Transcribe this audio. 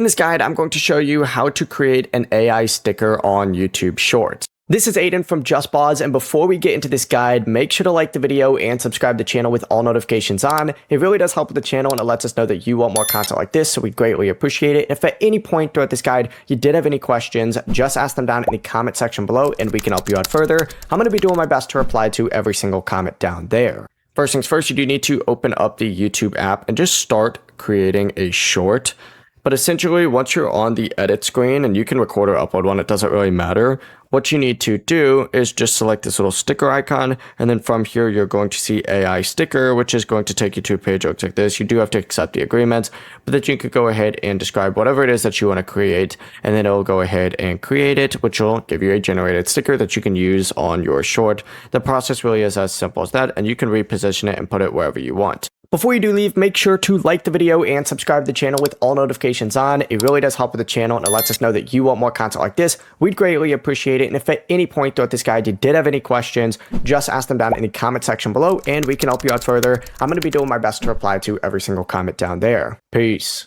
In this guide, I'm going to show you how to create an AI sticker on YouTube Shorts. This is Aiden from JustBoz, and before we get into this guide, make sure to like the video and subscribe to the channel with all notifications on. It really does help with the channel, and it lets us know that you want more content like this, so we greatly appreciate it. If at any point throughout this guide you did have any questions, just ask them down in the comment section below, and we can help you out further. I'm going to be doing my best to reply to every single comment down there. First things first, you do need to open up the YouTube app and just start creating a short. But essentially, once you're on the edit screen, and you can record or upload one, it doesn't really matter. What you need to do is just select this little sticker icon, and then from here, you're going to see AI sticker, which is going to take you to a page that looks like this. You do have to accept the agreements, but that you could go ahead and describe whatever it is that you want to create, and then it'll go ahead and create it, which will give you a generated sticker that you can use on your short. The process really is as simple as that, and you can reposition it and put it wherever you want. Before you do leave, make sure to like the video and subscribe to the channel with all notifications on. It really does help with the channel, and it lets us know that you want more content like this. We'd greatly appreciate it. And if at any point throughout this guide you did have any questions, just ask them down in the comment section below, and we can help you out further. I'm going to be doing my best to reply to every single comment down there. Peace.